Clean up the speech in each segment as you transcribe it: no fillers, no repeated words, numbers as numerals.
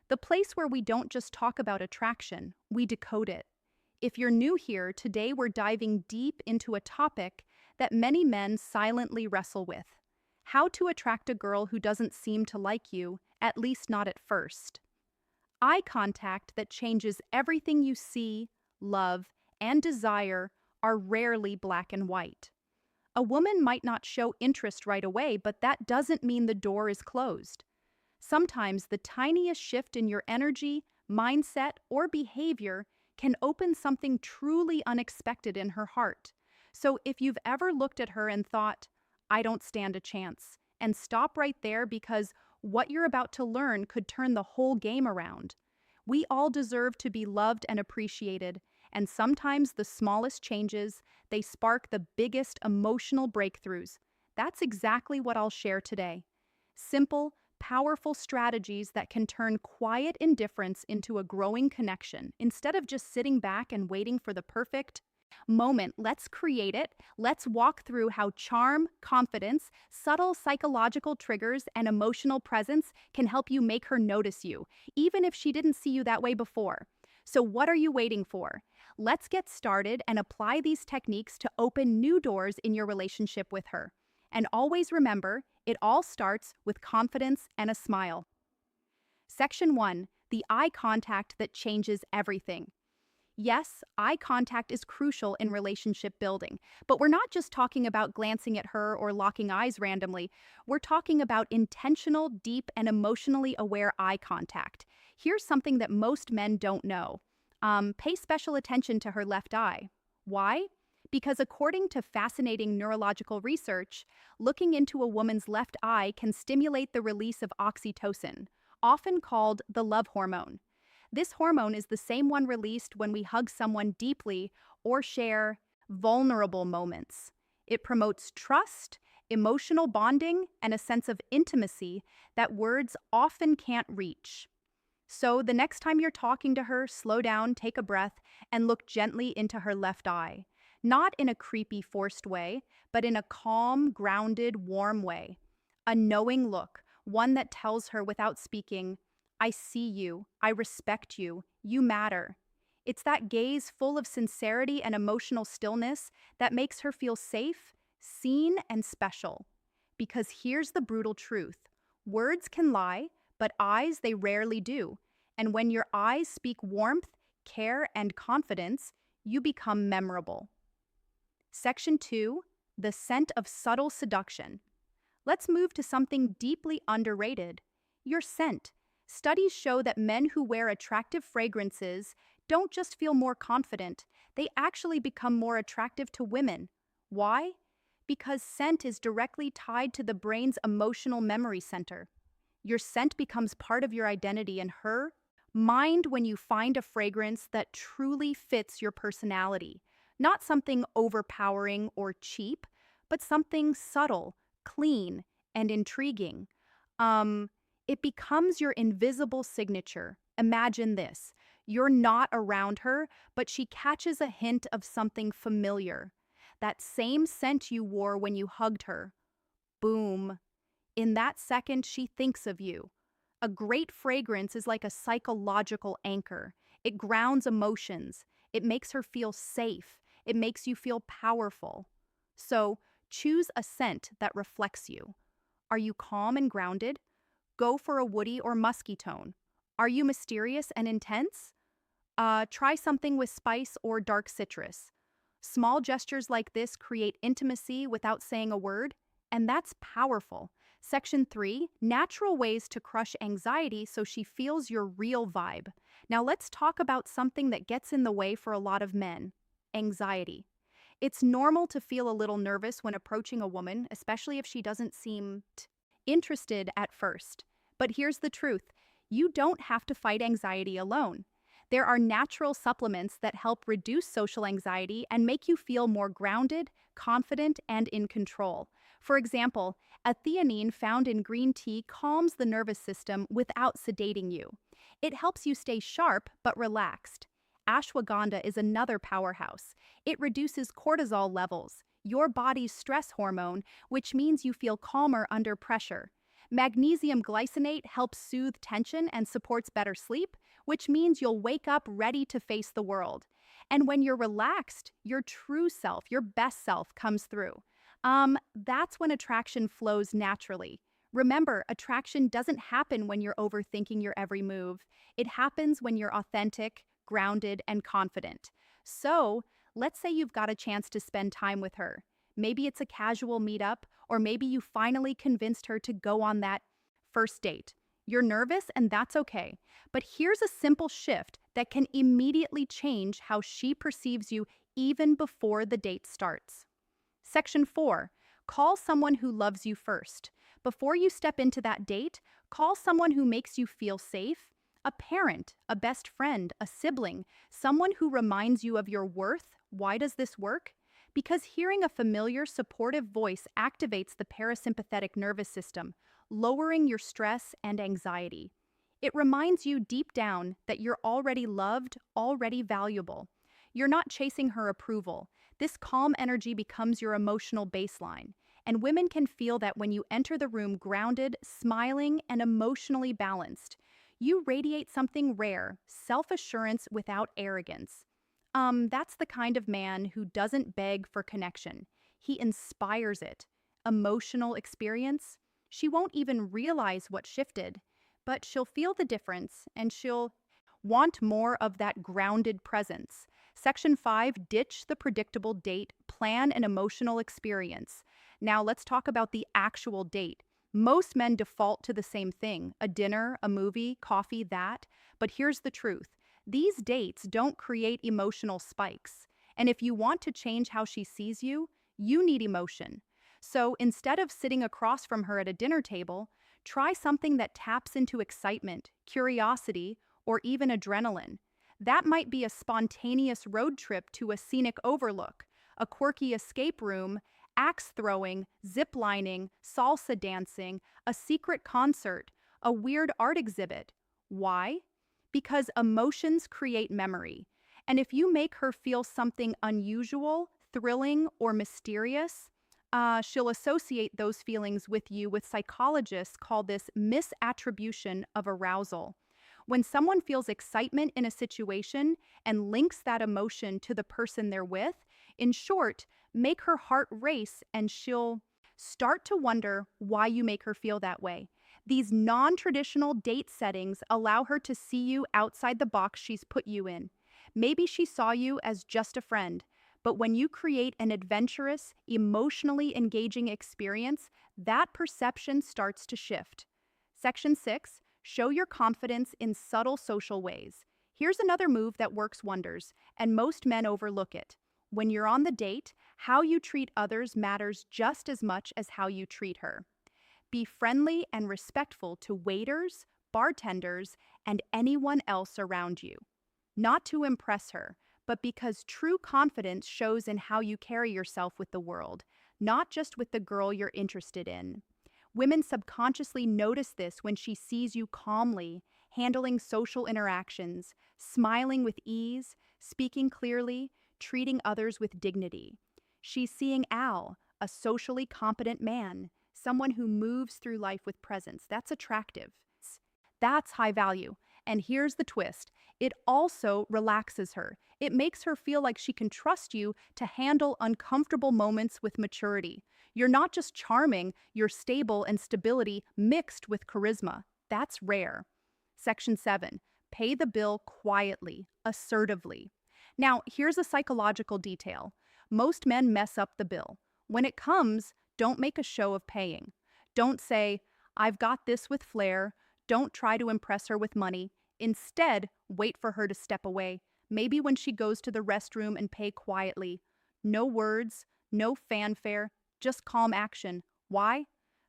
the place where we don't just talk about attraction, we decode it. If you're new here, today we're diving deep into a topic that many men silently wrestle with: how to attract a girl who doesn't seem to like you, at least not at first. Eye contact that changes everything you see, love, and desire are rarely black and white. A woman might not show interest right away, but that doesn't mean the door is closed. Sometimes the tiniest shift in your energy, mindset, or behavior can open something truly unexpected in her heart. So if you've ever looked at her and thought, I don't stand a chance, and stop right there, because what you're about to learn could turn the whole game around. We all deserve to be loved and appreciated, and sometimes the smallest changes, they spark the biggest emotional breakthroughs. That's exactly what I'll share today. Simple, powerful strategies that can turn quiet indifference into a growing connection. Instead of just sitting back and waiting for the perfect moment, let's create it. Let's walk through how charm, confidence, subtle psychological triggers, and emotional presence can help you make her notice you, even if she didn't see you that way before. So what are you waiting for? Let's get started and apply these techniques to open new doors in your relationship with her. And always remember, it all starts with confidence and a smile. Section 1. The eye contact that changes everything. Yes, eye contact is crucial in relationship building, but we're not just talking about glancing at her or locking eyes randomly. We're talking about intentional, deep, and emotionally aware eye contact. Here's something that most men don't know. Pay special attention to her left eye. Why? Because according to fascinating neurological research, looking into a woman's left eye can stimulate the release of oxytocin, often called the love hormone. This hormone is the same one released when we hug someone deeply or share vulnerable moments. It promotes trust, emotional bonding, and a sense of intimacy that words often can't reach. So the next time you're talking to her, slow down, take a breath, and look gently into her left eye. Not in a creepy, forced way, but in a calm, grounded, warm way. A knowing look, one that tells her without speaking, I see you, I respect you, you matter. It's that gaze full of sincerity and emotional stillness that makes her feel safe, seen, and special. Because here's the brutal truth. Words can lie, but eyes, they rarely do. And when your eyes speak warmth, care, and confidence, you become memorable. Section 2. The scent of subtle seduction. Let's move to something deeply underrated: your scent. Studies show that men who wear attractive fragrances don't just feel more confident, they actually become more attractive to women. Why? Because scent is directly tied to the brain's emotional memory center. Your scent becomes part of your identity, and her mind when you find a fragrance that truly fits your personality. Not something overpowering or cheap, but something subtle, clean, and intriguing. It becomes your invisible signature. Imagine this. You're not around her, but she catches a hint of something familiar. That same scent you wore when you hugged her. Boom. In that second, she thinks of you. A great fragrance is like a psychological anchor. It grounds emotions. It makes her feel safe. It makes you feel powerful. So, choose a scent that reflects you. Are you calm and grounded? Go for a woody or musky tone. Are you mysterious and intense? Try something with spice or dark citrus. Small gestures like this create intimacy without saying a word, and that's powerful. Section 3, natural ways to crush anxiety so she feels your real vibe. Now let's talk about something that gets in the way for a lot of men: anxiety. It's normal to feel a little nervous when approaching a woman, especially if she doesn't seem interested at first. But here's the truth: you don't have to fight anxiety alone. There are natural supplements that help reduce social anxiety and make you feel more grounded, confident, and in control. For example, a theanine found in green tea calms the nervous system without sedating you. It helps you stay sharp but relaxed. Ashwagandha is another powerhouse. It reduces cortisol levels, your body's stress hormone, which means you feel calmer under pressure. Magnesium glycinate helps soothe tension and supports better sleep, which means you'll wake up ready to face the world. And when you're relaxed, your true self, your best self, comes through. That's when attraction flows naturally. Remember, attraction doesn't happen when you're overthinking your every move. It happens when you're authentic, grounded, and confident. So, let's say you've got a chance to spend time with her. Maybe it's a casual meetup, or maybe you finally convinced her to go on that first date. You're nervous, and that's okay. But here's a simple shift that can immediately change how she perceives you even before the date starts. Section 4. Call someone who loves you first. Before you step into that date, call someone who makes you feel safe. A parent, a best friend, a sibling, someone who reminds you of your worth. Why does this work? Because hearing a familiar, supportive voice activates the parasympathetic nervous system, lowering your stress and anxiety. It reminds you deep down that you're already loved, already valuable. You're not chasing her approval. This calm energy becomes your emotional baseline. And women can feel that when you enter the room grounded, smiling, and emotionally balanced. You radiate something rare, self-assurance without arrogance. That's the kind of man who doesn't beg for connection. He inspires it. Emotional experience. She won't even realize what shifted, but she'll feel the difference and she'll want more of that grounded presence. Section 5, ditch the predictable date, plan an emotional experience. Now let's talk about the actual date. Most men default to the same thing, a dinner, a movie, coffee, that. But here's the truth. These dates don't create emotional spikes. And if you want to change how she sees you, you need emotion. So instead of sitting across from her at a dinner table, try something that taps into excitement, curiosity, or even adrenaline. That might be a spontaneous road trip to a scenic overlook, a quirky escape room, axe throwing, zip lining, salsa dancing, a secret concert, a weird art exhibit. Why? Because emotions create memory. And if you make her feel something unusual, thrilling, or mysterious, she'll associate those feelings with you. With psychologists call this misattribution of arousal. When someone feels excitement in a situation and links that emotion to the person they're with, in short, make her heart race and she'll start to wonder why you make her feel that way. These non-traditional date settings allow her to see you outside the box she's put you in. Maybe she saw you as just a friend, but when you create an adventurous, emotionally engaging experience, that perception starts to shift. Section 6. Show your confidence in subtle social ways. Here's another move that works wonders, and most men overlook it. When you're on the date, how you treat others matters just as much as how you treat her. Be friendly and respectful to waiters, bartenders, and anyone else around you. Not to impress her, but because true confidence shows in how you carry yourself with the world, not just with the girl you're interested in. Women subconsciously notice this when she sees you calmly, handling social interactions, smiling with ease, speaking clearly, treating others with dignity. She's seeing Al, a socially competent man, someone who moves through life with presence. That's attractive. That's high value. And here's the twist. It also relaxes her. It makes her feel like she can trust you to handle uncomfortable moments with maturity. You're not just charming, you're stable, and stability mixed with charisma. That's rare. Section 7. Pay the bill quietly, assertively. Now, here's a psychological detail. Most men mess up the bill. When it comes, don't make a show of paying. Don't say, "I've got this," with flair. Don't try to impress her with money. Instead, wait for her to step away. Maybe when she goes to the restroom, and pay quietly. No words, no fanfare, just calm action. Why?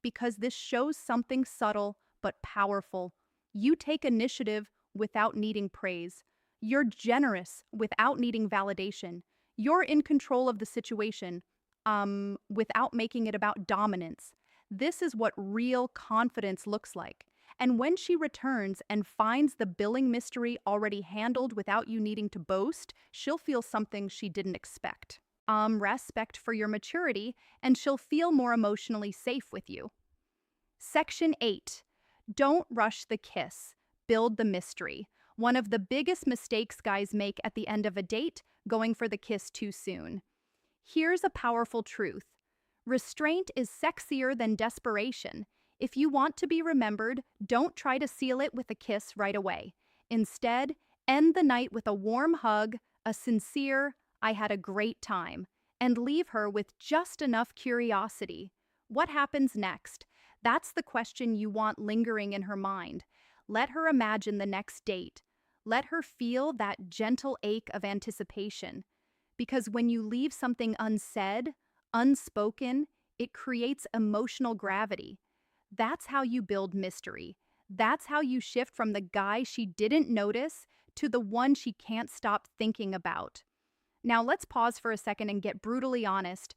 Because this shows something subtle but powerful. You take initiative without needing praise. You're generous without needing validation. You're in control of the situation, without making it about dominance. This is what real confidence looks like. And when she returns and finds the billing mystery already handled without you needing to boast, she'll feel something she didn't expect. Respect for your maturity, and she'll feel more emotionally safe with you. Section 8. Don't rush the kiss. Build the mystery. One of the biggest mistakes guys make at the end of a date, going for the kiss too soon. Here's a powerful truth. Restraint is sexier than desperation. If you want to be remembered, don't try to seal it with a kiss right away. Instead, end the night with a warm hug, a sincere, "I had a great time," and leave her with just enough curiosity. What happens next? That's the question you want lingering in her mind. Let her imagine the next date. Let her feel that gentle ache of anticipation. Because when you leave something unsaid, unspoken, it creates emotional gravity. That's how you build mystery. That's how you shift from the guy she didn't notice to the one she can't stop thinking about. Now, let's pause for a second and get brutally honest.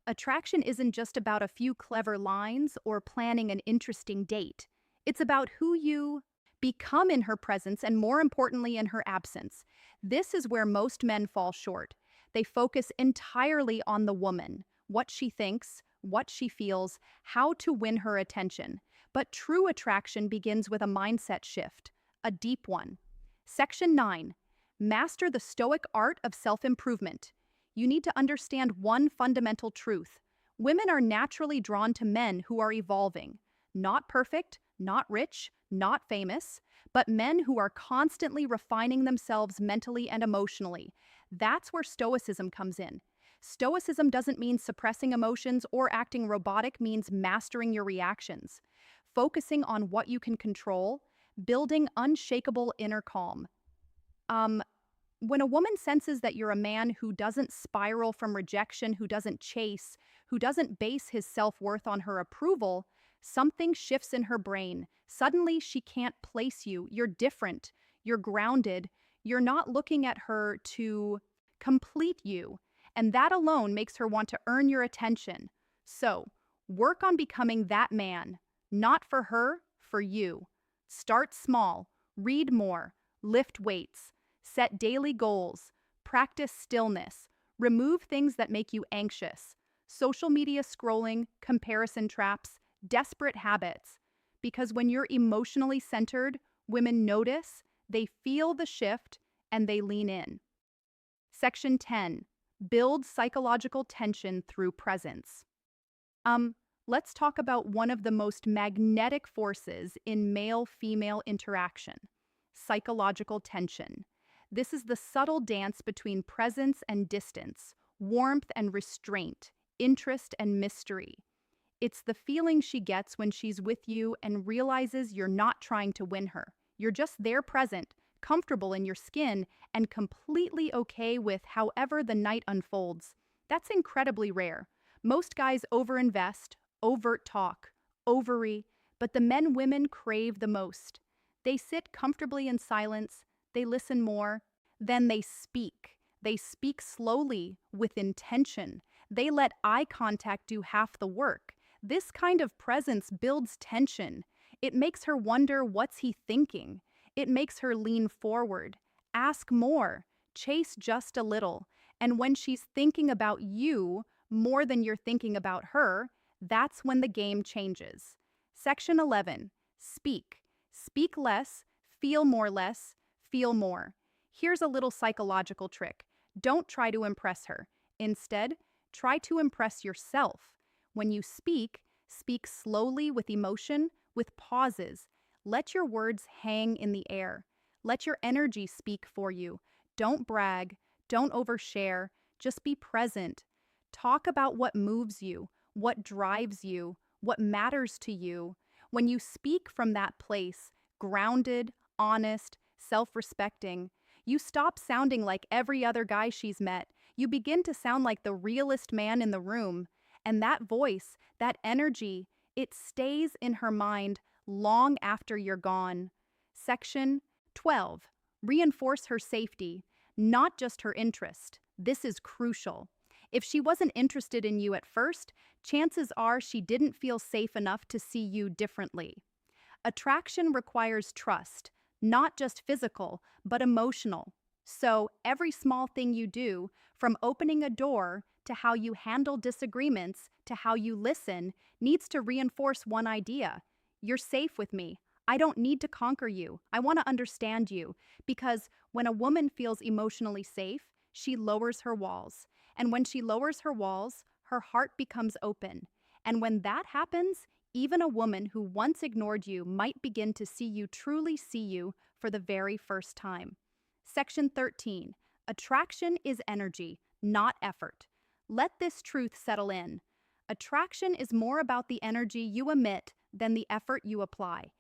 Attraction isn't just about a few clever lines or planning an interesting date. It's about who you become in her presence and, more importantly, in her absence. This is where most men fall short. They focus entirely on the woman, what she thinks, what she feels, how to win her attention. But true attraction begins with a mindset shift, a deep one. Section 9. Master the stoic art of self-improvement. You need to understand one fundamental truth. Women are naturally drawn to men who are evolving. Not perfect, not rich, not famous, but men who are constantly refining themselves mentally and emotionally. That's where stoicism comes in. Stoicism doesn't mean suppressing emotions or acting robotic, means mastering your reactions, focusing on what you can control, building unshakable inner calm. When a woman senses that you're a man who doesn't spiral from rejection, who doesn't chase, who doesn't base his self-worth on her approval, something shifts in her brain. Suddenly, she can't place you. You're different. You're grounded. You're not looking at her to complete you. And that alone makes her want to earn your attention. So, work on becoming that man. Not for her, for you. Start small. Read more. Lift weights. Set daily goals. Practice stillness. Remove things that make you anxious. Social media scrolling, comparison traps, desperate habits. Because when you're emotionally centered, women notice, they feel the shift, and they lean in. Section 10. Build psychological tension through presence. Let's talk about one of the most magnetic forces in male-female interaction: psychological tension. This is the subtle dance between presence and distance, warmth and restraint, interest and mystery. It's the feeling she gets when she's with you and realizes you're not trying to win her. You're just there present, comfortable in your skin, and completely okay with however the night unfolds. That's incredibly rare. Most guys overinvest, overt talk, ovary, but the men women crave the most. They sit comfortably in silence, they listen more, then they speak. They speak slowly, with intention. They let eye contact do half the work. This kind of presence builds tension. It makes her wonder, what's he thinking? It makes her lean forward, ask more, chase just a little. And when she's thinking about you more than you're thinking about her, that's when the game changes. Section 11. Speak. Speak less, feel more. Here's a little psychological trick. Don't try to impress her. Instead, try to impress yourself. When you speak, speak slowly with emotion, with pauses. Let your words hang in the air. Let your energy speak for you. Don't brag. Don't overshare. Just be present. Talk about what moves you, what drives you, what matters to you. When you speak from that place, grounded, honest, self-respecting, you stop sounding like every other guy she's met. You begin to sound like the realest man in the room. And that voice, that energy, it stays in her mind long after you're gone. Section 12. Reinforce her safety, not just her interest. This is crucial. If she wasn't interested in you at first, chances are she didn't feel safe enough to see you differently. Attraction requires trust, not just physical, but emotional. So every small thing you do, from opening a door to how you handle disagreements, to how you listen, needs to reinforce one idea. You're safe with me. I don't need to conquer you. I want to understand you. Because when a woman feels emotionally safe, she lowers her walls. And when she lowers her walls, her heart becomes open. And when that happens, even a woman who once ignored you might begin to truly see you for the very first time. Section 13. Attraction is energy, not effort. Let this truth settle in. Attraction is more about the energy you emit than the effort you apply.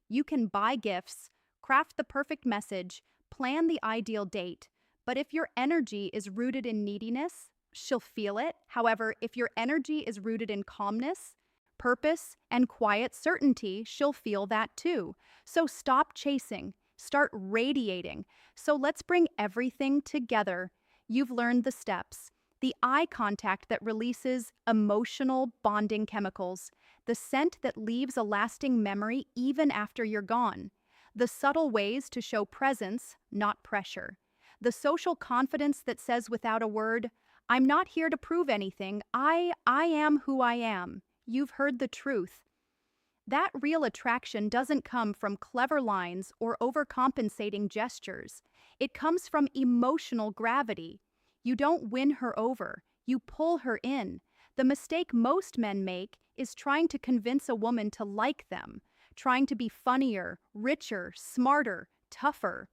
You can buy gifts, craft the perfect message, plan the ideal date, but if your energy is rooted in neediness, she'll feel it. However, if your energy is rooted in calmness, purpose, and quiet certainty, she'll feel that too. So stop chasing, start radiating. So let's bring everything together. You've learned the steps. The eye contact that releases emotional bonding chemicals, the scent that leaves a lasting memory even after you're gone, the subtle ways to show presence, not pressure, the social confidence that says without a word, I'm not here to prove anything, I am who I am. You've heard the truth. That real attraction doesn't come from clever lines or overcompensating gestures. It comes from emotional gravity. You don't win her over, you pull her in. The mistake most men make is trying to convince a woman to like them, trying to be funnier, richer, smarter, tougher.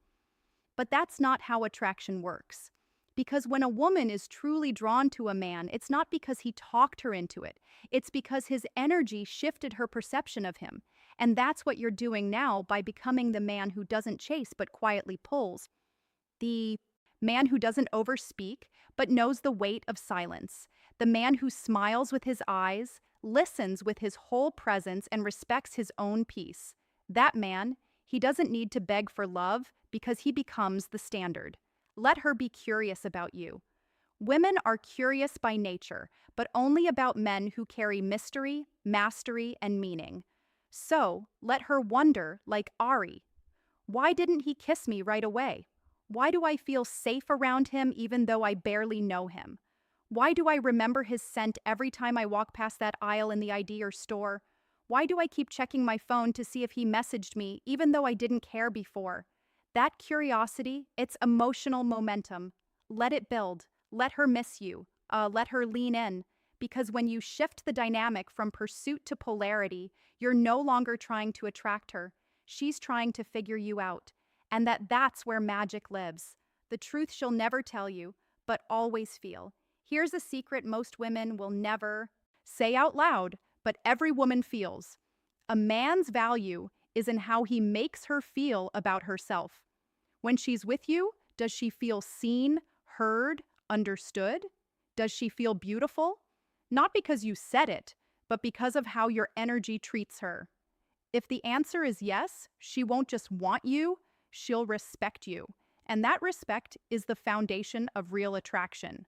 But that's not how attraction works. Because when a woman is truly drawn to a man, it's not because he talked her into it. It's because his energy shifted her perception of him. And that's what you're doing now by becoming the man who doesn't chase but quietly pulls. The man who doesn't overspeak but knows the weight of silence. The man who smiles with his eyes, listens with his whole presence, and respects his own peace. That man, he doesn't need to beg for love because he becomes the standard. Let her be curious about you. Women are curious by nature, but only about men who carry mystery, mastery, and meaning. So, let her wonder, like Ari, why didn't he kiss me right away? Why do I feel safe around him even though I barely know him? Why do I remember his scent every time I walk past that aisle in the ID or store? Why do I keep checking my phone to see if he messaged me even though I didn't care before? That curiosity, it's emotional momentum. Let it build. Let her miss you. Let her lean in. Because when you shift the dynamic from pursuit to polarity, you're no longer trying to attract her. She's trying to figure you out. And that's where magic lives. The truth she'll never tell you, but always feel. Here's a secret most women will never say out loud, but every woman feels. A man's value is in how he makes her feel about herself. When she's with you, does she feel seen, heard, understood? Does she feel beautiful? Not because you said it, but because of how your energy treats her. If the answer is yes, she won't just want you, she'll respect you. And that respect is the foundation of real attraction.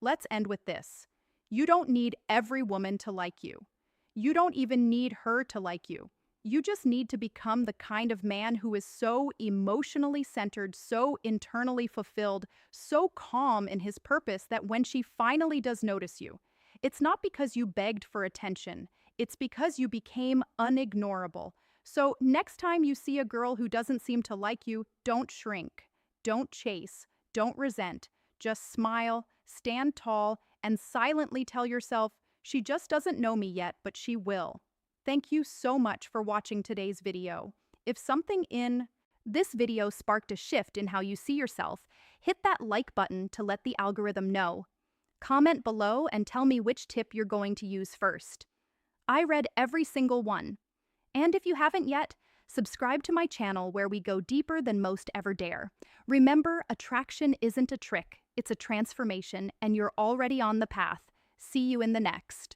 Let's end with this. You don't need every woman to like you. You don't even need her to like you. You just need to become the kind of man who is so emotionally centered, so internally fulfilled, so calm in his purpose that when she finally does notice you, it's not because you begged for attention. It's because you became unignorable. So next time you see a girl who doesn't seem to like you, don't shrink, don't chase, don't resent. Just smile, stand tall, and silently tell yourself, she just doesn't know me yet, but she will. Thank you so much for watching today's video. If something in this video sparked a shift in how you see yourself, hit that like button to let the algorithm know. Comment below and tell me which tip you're going to use first. I read every single one. And if you haven't yet, subscribe to my channel where we go deeper than most ever dare. Remember, attraction isn't a trick, it's a transformation, and you're already on the path. See you in the next.